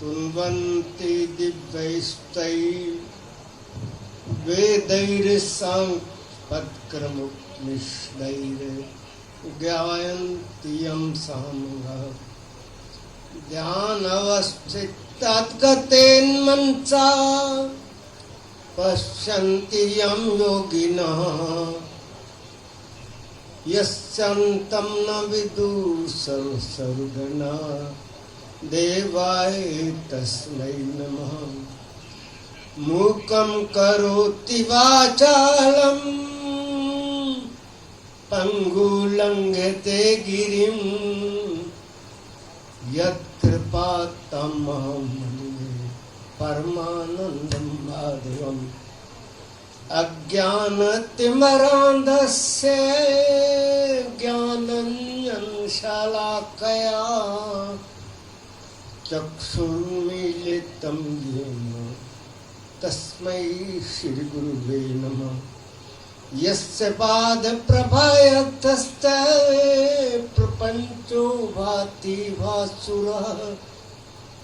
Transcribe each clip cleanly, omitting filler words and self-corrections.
तुन्वन्ति दिव्यैस्तैः वेदैर्साङ्गपदक्रमोपनिषदैः ज्ञायन्ति यं सामगाः ध्यानावस्थितद्गतेन्मनसा पश्यन्ति यं योगिनः यस्यन्तं न विदुः देवाय तस्मै नमः। मूकं करोति वाचालं पंगुलंघयते गिरिं यत्कृपातमहं वन्दे परमानन्दं माधवम्। अज्ञानतिमिरान्धस्य ज्ञानाञ्जनशलाकया चक्षुर्मीलितं येन तस्मै श्रीगुरुवे नमः। यस्य पादप्रभयतस्ते प्रपञ्चो भाति भासुरः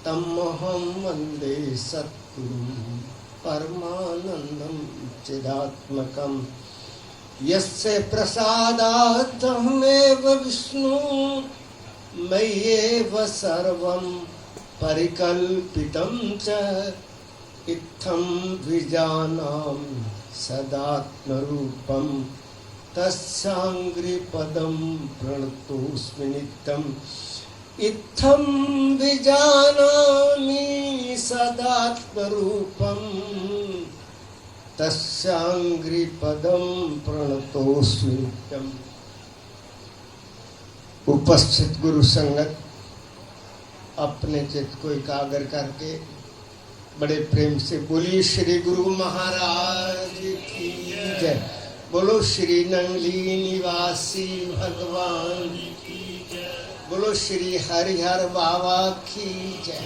तमहं वन्दे सद्गुरुं परमानन्दं चिदात्मकं। यस्य प्रसादात् अहमेव विष्णु मय्येव सर्वं परिकल्पितं च इत्थं विजानामि सदात्मरूपं तस्याङ्घ्रिपदं प्रणतोऽस्मि नित्यम्। इत्थं विजानामि सदात्मरूपं तस्याङ्घ्रिपदं प्रणतोऽस्मि नित्यम्। उपस्थित गुरु संगत अपने चित्त को एकाग्र करके बड़े प्रेम से बोलिए श्री गुरु महाराज की जय। बोलो श्री नंगली निवासी भगवान की जय। बोलो श्री हरिहर बाबा की जय।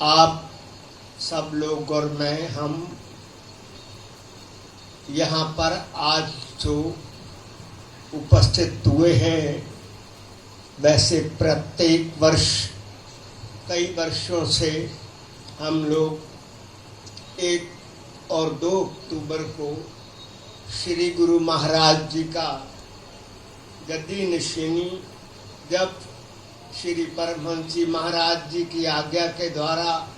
आप सब लोग और मैं हम यहाँ पर आज जो उपस्थित हुए हैं, वैसे प्रत्येक वर्ष कई वर्षों से हम लोग 1 और 2 अक्टूबर को श्री गुरु महाराज जी का गद्दी नशीनी, जब श्री परमहंस जी महाराज जी की आज्ञा के द्वारा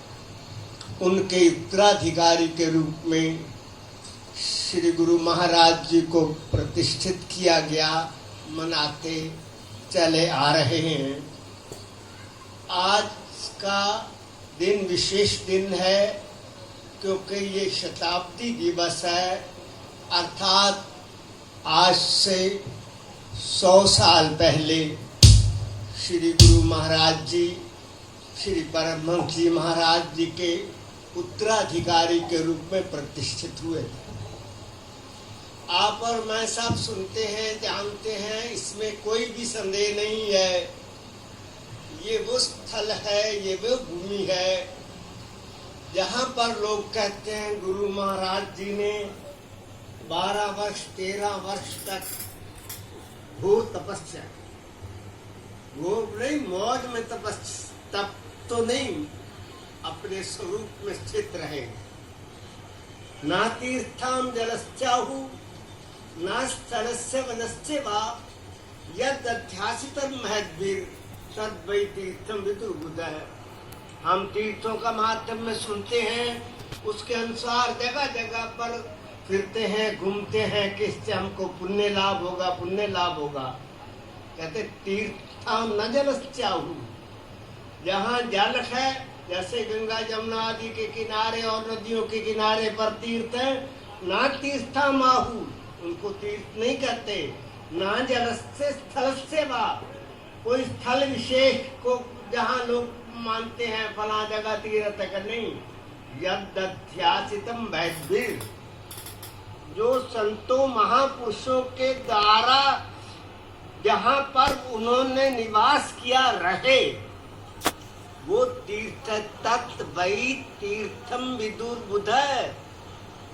उनके उत्तराधिकारी के रूप में श्री गुरु महाराज जी को प्रतिष्ठित किया गया, मनाते चले आ रहे हैं। आज का दिन विशेष दिन है क्योंकि ये शताब्दी दिवस है, अर्थात आज से 100 साल पहले श्री गुरु महाराज जी श्री परमहंस जी महाराज जी के उत्तराधिकारी के रूप में प्रतिष्ठित हुए थे। आप और मैं सब सुनते हैं, जानते हैं, इसमें कोई भी संदेह नहीं है। ये वो स्थल है, ये वो भूमि है जहाँ पर लोग कहते हैं गुरु महाराज जी ने 12 वर्ष 13 वर्ष तक घोर तपस्या, घोर नहीं मौज में तप तो नहीं, अपने स्वरूप में स्थित रहे। ना तीर्थाम जलस्याहु ना स्थलस्य वनस्य वा यद अध्यासितं महद्भिर तद्वै तीर्थम विदुर्बुधः। हम तीर्थों का महात्म्य में सुनते हैं, उसके अनुसार जगह जगह पर फिरते हैं, घूमते हैं कि इससे हमको पुण्य लाभ होगा, पुण्य लाभ होगा। कहते तीर्थाम न जलस्याहु, जहाँ जल है, जैसे गंगा जमुना आदि के किनारे और नदियों के किनारे पर तीर्थ है, ना तीर्थाम आहु, उनको तीर्थ नहीं कहते। ना जलस्य स्थलस्य वा, कोई स्थल विशेष को जहाँ लोग मानते हैं फला जगह तीर्थ का नहीं। यद्ध्यासितम वैद्भिर, जो संतों महापुरुषों के द्वारा जहाँ पर उन्होंने निवास किया रहे, वो तीर्थ तत् वही तीर्थम विदुर्बुधः।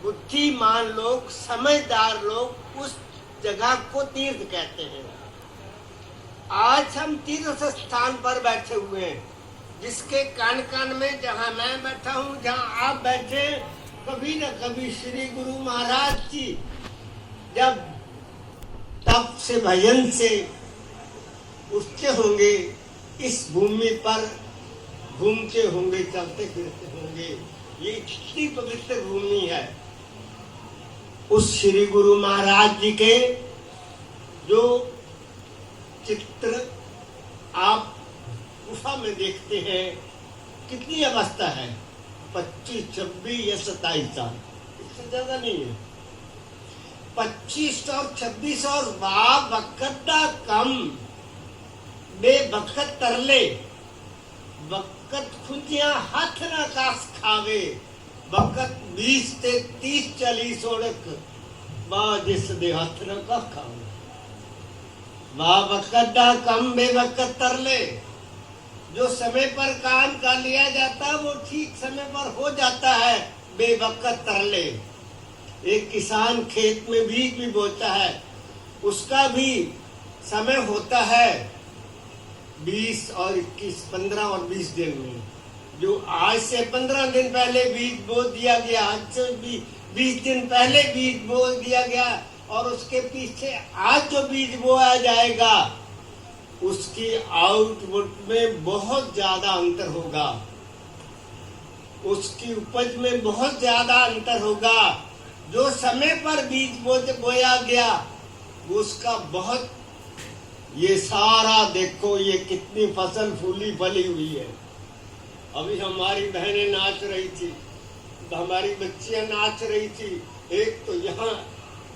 बुद्धिमान लोग, समझदार लोग उस जगह को तीर्थ कहते हैं। आज हम तीर्थ स्थान पर बैठे हुए हैं, जिसके कान कान में, जहाँ मैं बैठा हूँ, जहाँ आप बैठे, कभी न कभी श्री गुरु महाराज जी जब तप से भजन से उठते होंगे, इस भूमि पर घूमते होंगे, चलते फिरते होंगे। ये कितनी पवित्र भूमि है। उस श्री गुरु महाराज जी के जो चित्र आप गुफा में देखते हैं, कितनी अवस्था है, 25, 26 या 27 साल, इससे ज्यादा नहीं है। 25 और 26 और बकदा कम बेबकत तरले, बकत खुंजिया हाथ न कास खावे, बकत 20 से 30-40 ओढ़क जिस दे हाथ न का खावे। बकदा कम बेबकत तरले, जो समय पर काम कर लिया जाता है वो ठीक समय पर हो जाता है, बेवकत तरले। एक किसान खेत में बीज भी बोता है, उसका भी समय होता है 20 और 21, 15 और 20 दिन में। जो आज से 15 दिन पहले बीज बो दिया गया, आज से 20 दिन पहले बीज बो दिया गया, और उसके पीछे आज जो बीज बोया जाएगा उसकी आउटपुट में बहुत ज्यादा अंतर होगा, उसकी उपज में बहुत ज्यादा अंतर होगा। जो समय पर बीज बोया गया उसका बहुत, ये सारा देखो ये कितनी फसल फूली फली हुई है। अभी हमारी बहनें नाच रही थी, हमारी बच्चियां नाच रही थी, एक तो यहाँ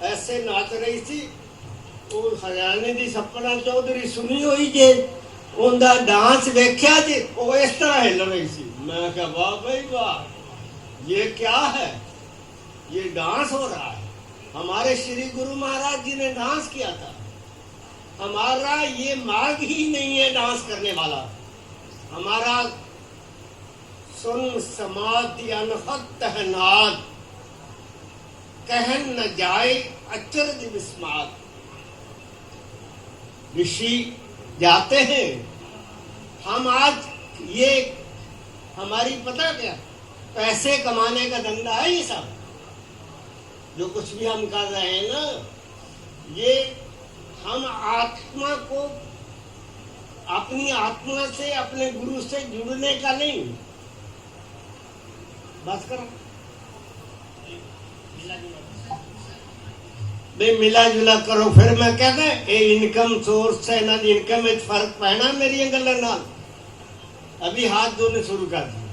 ऐसे नाच रही थी। और हरियाणे की सपना चौधरी सुनी हुई जे, उनका डांस देखा जे, वो इस तरह हिल रही थी। मैं क्या वाह भाई वाह, ये क्या है, ये डांस हो रहा है। हमारे श्री गुरु महाराज जी ने डांस किया था। हमारा ये मार्ग ही नहीं है डांस करने वाला। हमारा सुन समाधि अनहत है नाद, कहन न जाए अचरज विस्मात। ऋषि जाते हैं, हम आज ये हमारी पता क्या पैसे कमाने का धंधा है। ये सब जो कुछ भी हम कर रहे हैं ना, ये हम आत्मा को, अपनी आत्मा से, अपने गुरु से जुड़ने का नहीं। बस करो, मिला जुला करो। फिर मैं कहता ये इनकम सोर्स है ना, इनकम में फर्क पैना मेरी गल नाल। अभी हाथ धोने शुरू कर दिए।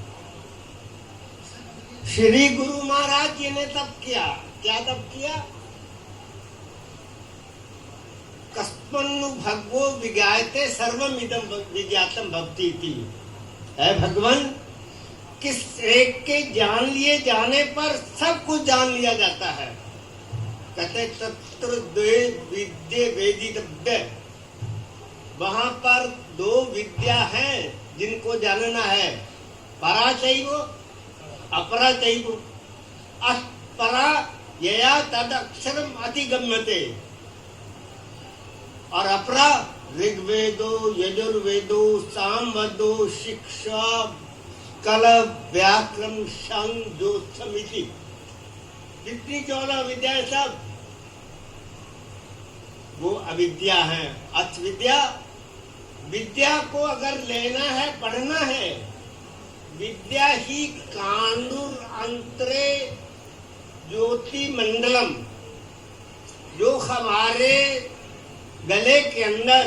श्री गुरु महाराज जी ने तब किया, क्या तब किया? कस्मन्नु भगवो विज्ञायते सर्वम इदम विज्ञातम भवति इति। है भगवान, किस एक के जान लिए जाने पर सब कुछ जान लिया जाता है। कहते तत्र द्वे विद्ये वेदितव्य, वहां पर 2 विद्या हैं जिनको जानना है, परा चैव अपरा चैव। परा यया तद अक्षरम अधिगम्यते, और अपरा ऋग्वेदो यजुर्वेदो सामवेदो शिक्षा कल व्याकरण संग ज्योतिषमिति। जितनी 14 विद्याएं सब वो अविद्या है। अथ विद्या, विद्या को अगर लेना है, पढ़ना है, विद्या ही कांडूर अंतरे ज्योति मंडलम, जो हमारे गले के अंदर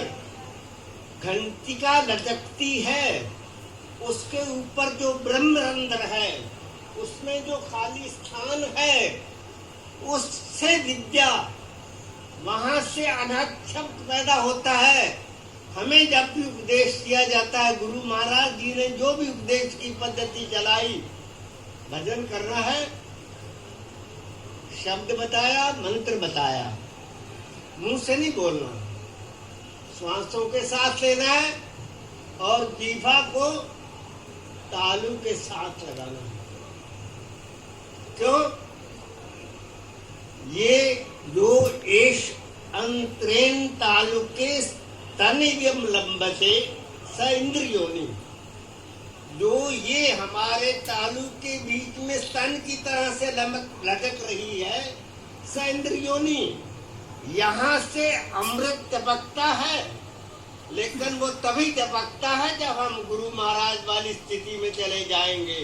घंटिका लटकती है, उसके ऊपर जो ब्रह्मरंध्र है, उसमें जो खाली स्थान है, उससे विद्या, वहां से अनहद शब्द पैदा होता है। हमें जब भी उपदेश दिया जाता है, गुरु महाराज जी ने जो भी उपदेश की पद्धति चलाई, भजन करना है, शब्द बताया, मंत्र बताया, मुंह से नहीं बोलना, श्वासों के साथ लेना है और जीभा को तालू के साथ लगाना है। क्यों? ये जो एश अंतरेन तालुके स्तनियम लंबते स इंद्रियोनि, जो ये हमारे तालू के बीच में सन की तरह से लटक रही है, सेंद्रियोनी, यहाँ से अमृत टपकता है, लेकिन वो तभी टपकता है जब हम गुरु महाराज वाली स्थिति में चले जाएंगे।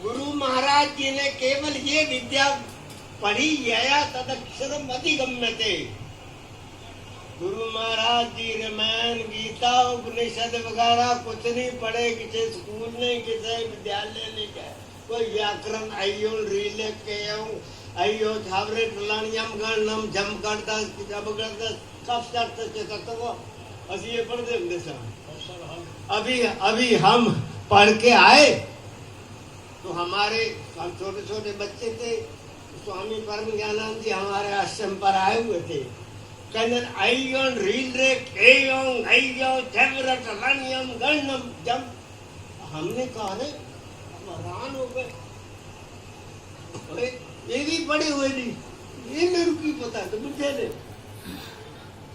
गुरु महाराज जी ने केवल ये विद्या पढ़ी, यया तदक्षरम अधिगम्यते। गुरु महाराज जी रामायण, गीता, उपनिषद वगैरह कुछ नहीं पढ़े, किसी स्कूल नहीं, किसी विद्यालय नहीं गए। कोई व्याकरण आइयो रीले के आइयो छावरे टलानियम गणनम जमगढ़ जबगढ़ कब शर्त के तत्व असि ये पढ़ दे अभी हम पढ़ के आए तो हमारे हम छोटे छोटे बच्चे थे, स्वामी परम ज्ञानंद जी हमारे आश्रम पर आए हुए थे। कहने आइयों रील रे केयों आइयों छावरे टलानियम गणनम जम। हमने कहा रे हैरान हो गए, ये भी पढ़े हुए नहीं, ये मेरे को पता तो मुझे नहीं।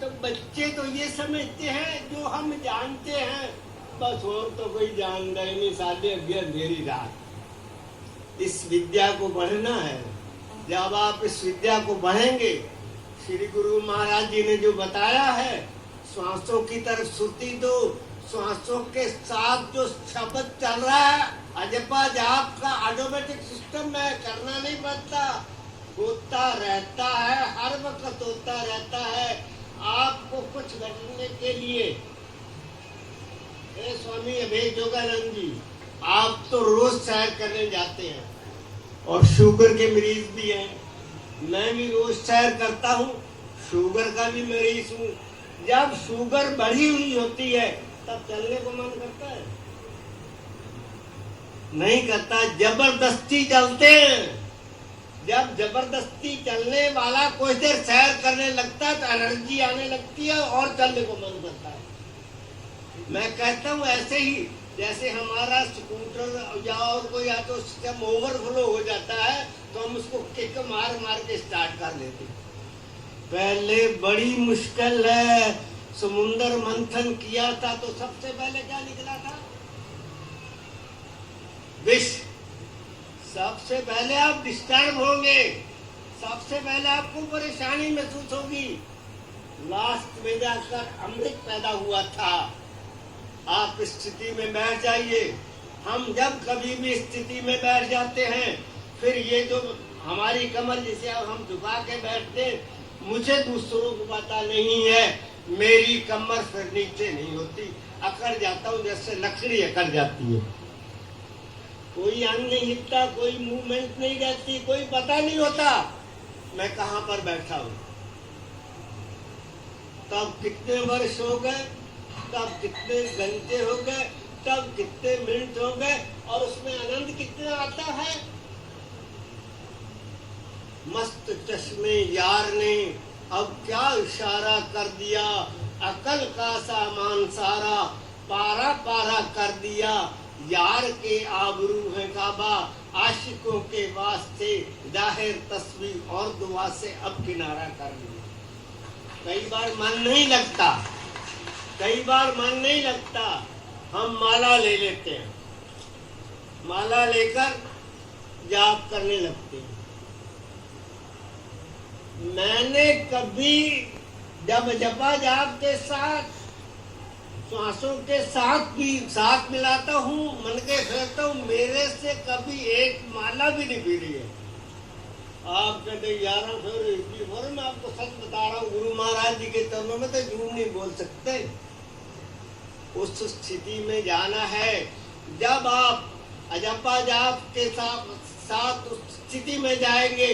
तो बच्चे तो ये समझते हैं जो हम जानते हैं, बस और तो कोई जानता ही नहीं। साढ़े 11 मेरी रात इस विद्या को बढ़ना है। जब आप इस विद्या को बढ़ेंगे, श्री गुरु महाराज जी ने जो बताया है, श्वासों की तरफ सुर्ती दो, श्वासों के साथ जो शब्द चल रहा है, अजपा जाप का ऑटोमेटिक सिस्टम में करना नहीं पड़ता, होता रहता है, हर वक्त होता रहता है। आपको कुछ घटने के लिए स्वामी अभय योगानंद जी, आप तो रोज सैर करने जाते हैं और शुगर के मरीज भी हैं। मैं भी रोज सैर करता हूँ, शुगर का भी मरीज हूँ। जब शुगर बढ़ी हुई होती है तब चलने को मन करता है? नहीं करता, जबरदस्ती चलते हैं। जब जबरदस्ती चलने वाला कुछ देर सैर करने लगता है तो एनर्जी आने लगती है और चलने को मन करता है। मैं कहता हूँ ऐसे ही जैसे हमारा स्कूटर या और कोई या तो सिस्टम ओवरफ्लो हो जाता है तो हम उसको किक मार मार के स्टार्ट कर लेते। पहले बड़ी मुश्किल है, समुद्र मंथन किया था तो सबसे पहले क्या निकला था? विष। सबसे पहले आप डिस्टर्ब होंगे, सबसे पहले आपको परेशानी महसूस होगी, लास्ट में जाकर अमृत पैदा हुआ था। आप स्थिति में बैठ जाइए। हम जब कभी भी स्थिति में बैठ जाते हैं, फिर ये जो हमारी कमर जिसे हम झुका के बैठते, मुझे दूसरों को पता नहीं है, मेरी कमर फिर नीचे नहीं होती, अकड़ जाता हूँ जैसे लकड़ी अकड़ जाती है। कोई अंग नहीं हिलता, कोई मूवमेंट नहीं रहती, कोई पता नहीं होता मैं कहाँ पर बैठा हूँ। तब कितने वर्ष हो गए, तब कितने घंटे हो गए, तब कितने मिनट हो गए, और उसमें आनंद कितना आता है। मस्त चश्मे यार ने अब क्या इशारा कर दिया, अकल का सामान सारा पारा पारा कर दिया। यार के आबरू है काबा, आशिकों के वास्ते जाहिर तस्वीर और दुआ से अब किनारा कर लिया। कई बार मन नहीं लगता, कई बार मन नहीं लगता, हम माला ले लेते हैं, माला लेकर जाप करने लगते हैं। मैंने कभी जब जपा जाप के साथ श्वासों के साथ भी साथ मिलाता हूँ, मन के फेरता हूँ, मेरे से कभी एक माला भी नहीं पीड़ी है। आप कहते 11 फेर, मैं आपको सच बता रहा हूँ, गुरु महाराज जी के चरणों में तो झूठ नहीं बोल सकते। उस स्थिति में जाना है जब आप अजपा जाप के साथ उस स्थिति में जाएंगे,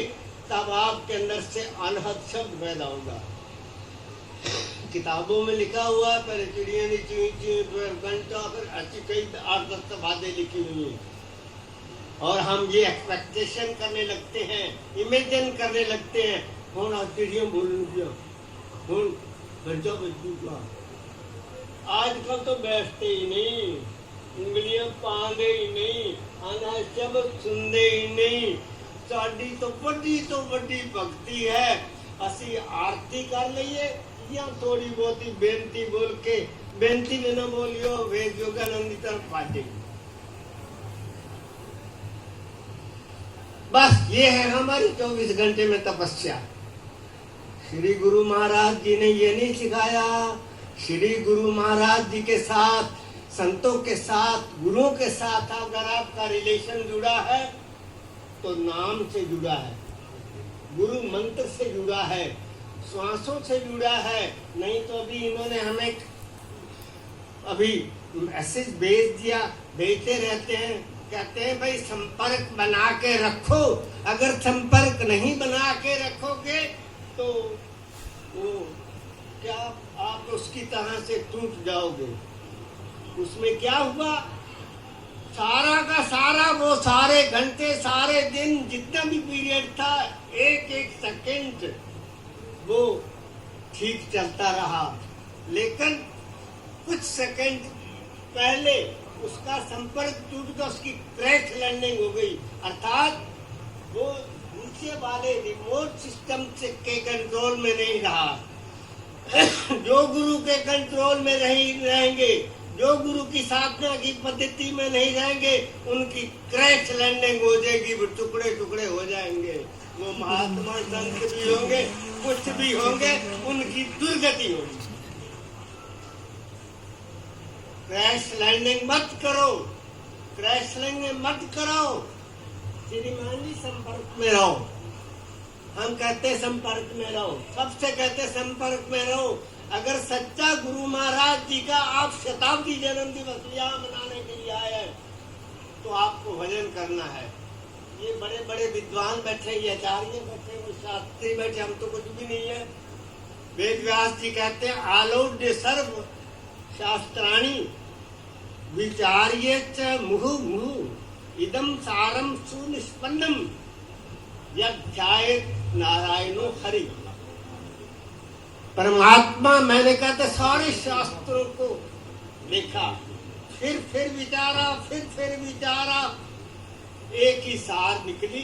तब आपके अंदर से अनहद शब्द पैदा होगा। किताबों में लिखा हुआ है, पहले चिड़िया ने चीं चीं, फिर घंटा, फिर अच्छी कई 8-10 बातें लिखी हुई हैं, और हम ये एक्सपेक्टेशन करने लगते हैं, इमेजिन करने लगते हैं, कौन आज चिड़िया बोल दिया, कौन घंटा बज। आजकल तो बैठते ही नहीं, उंगलियां पांदे ही नहीं, आना शब्द सुनते ही नहीं। साड़ी तो बड़ी भक्ति है, असी आरती कर लीए या थोड़ी बहुत ही बेनती बोल के, बेनती में न बोलियो, वे योगानंद की तरफ भागे। ये है हमारी 24 घंटे में तपस्या। श्री गुरु महाराज जी ने ये नहीं सिखाया। श्री गुरु महाराज जी के साथ, संतों के साथ, गुरुओं के साथ अगर आपका रिलेशन जुड़ा है तो नाम से जुड़ा है, गुरु मंत्र से जुड़ा है, श्वासों से जुड़ा है। नहीं तो अभी इन्होंने हमें अभी मैसेज भेज दिया, भेजते रहते हैं, कहते हैं भाई संपर्क बना के रखो। अगर संपर्क नहीं बना के रखोगे तो वो क्या आप उसकी तरह से टूट जाओगे। उसमें क्या हुआ, सारा का सारा वो सारे घंटे, सारे दिन, जितना भी पीरियड था, एक एक सेकंड वो ठीक चलता रहा। लेकिन कुछ सेकंड पहले उसका संपर्क टूट गया, उसकी क्रैश लैंडिंग हो गई। अर्थात वो नीचे वाले रिमोट सिस्टम से के कंट्रोल में नहीं रहा। जो गुरु के कंट्रोल में रहेंगे, जो गुरु की साधना की पद्धति में नहीं रहेंगे, उनकी क्रैश लैंडिंग हो जाएगी, वो टुकड़े टुकड़े हो जाएंगे। वो महात्मा संत भी होंगे, कुछ भी होंगे, उनकी दुर्गति होगी। क्रैश लैंडिंग मत करो, क्रैश लैंडिंग मत करो। श्रीमान जी संपर्क में रहो। हम कहते संपर्क में रहो, सबसे कहते संपर्क में रहो। अगर सच्चा गुरु महाराज जी का आप शताब्दी जन्म दिवस यहाँ मनाने के लिए आए हैं तो आपको भजन करना है। ये बड़े बड़े विद्वान बैठे, ये आचार्य बैठे, वो शास्त्री बैठे, हम तो कुछ भी नहीं है। वेद व्यास जी कहते हैं आलोड्य सर्व शास्त्राणी विचार्य च मुहु मुहु इदम सारम सुनिष्पन्नम यज्ञायत नारायणो हरि। परमात्मा, मैंने कहते सारे शास्त्रों को देखा, फिर विचारा, फिर विचारा, एक ही सार निकली,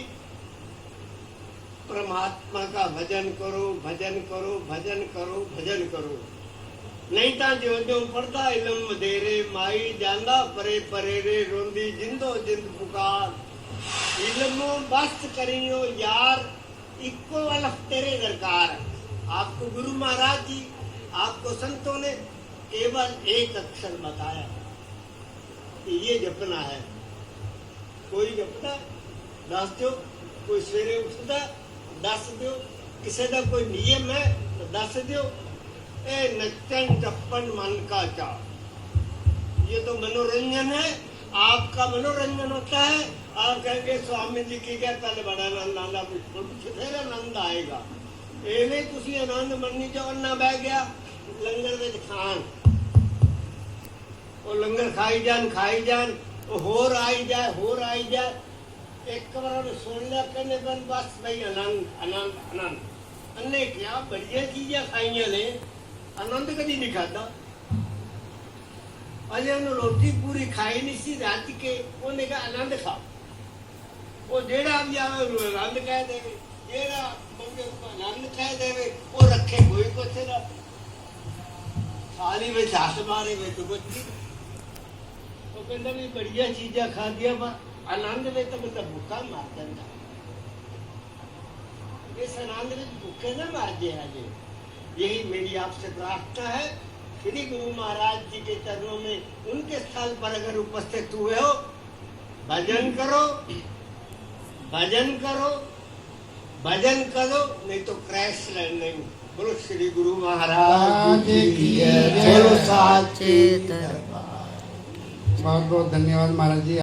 परमात्मा का भजन करो, भजन करो, भजन करो, भजन करो। नहीं तो जो जो पढ़ता इलम देरे माई जांदा परे परे रे रोंदी जिंदो जिंद पुकार। इल्मो बस्त करियो यार, इक्को अलग तेरे दरकार। आपको गुरु महाराज जी, आपको संतों ने केवल एक अक्षर बताया कि ये जपना है। कोई जपता दस दो, कोई सवेरे उठता दस दो, किसी का कोई नियम है तो दस दो। ए नचन टप्पन मन का चाव, ये तो मनोरंजन है। आपका मनोरंजन होता है। आप कहेंगे स्वामी जी की क्या पहले बड़ा आनंद आंदा, फिर आनंद आएगा। एवे तुसी आनंद मन्नी जाओ ना बह गया लंगर विच खान, वो लंगर खाई जान, वो होर आई जाए। एक बार सुन लिया कहने बन बस भाई आनंद आनंद आनंद। अन्ने क्या बढ़िया चीजें खाइया ने, आनंद कभी नहीं खाता। अजय उन्होंने रोटी पूरी खाई नहीं सी रात के, उन्हें कहा आनंद खाओ। वो जेड़ा भी आवे आनंद कह देवे, जेड़ा मंगे उसको आनंद कह देवे, वो रखे कोई कुछ ना, थाली में हाथ मारे वे तो कुछ नहीं। वो कहता भी बढ़िया चीजा खा दिया, पर आनंद में तो मतलब भूखा मार देता। इस आनंद में भूखे ना मार दिया। यही मेरी आपसे प्रार्थना है। श्री गुरु महाराज जी के चरणों में, उनके स्थल पर अगर उपस्थित हुए हो, भजन करो, भजन करो, भजन करो, नहीं तो क्रैश लैंडिंग। बोलो श्री गुरु महाराज की जय, बोलो साचे दरबार। बहुत बहुत धन्यवाद महाराज जी।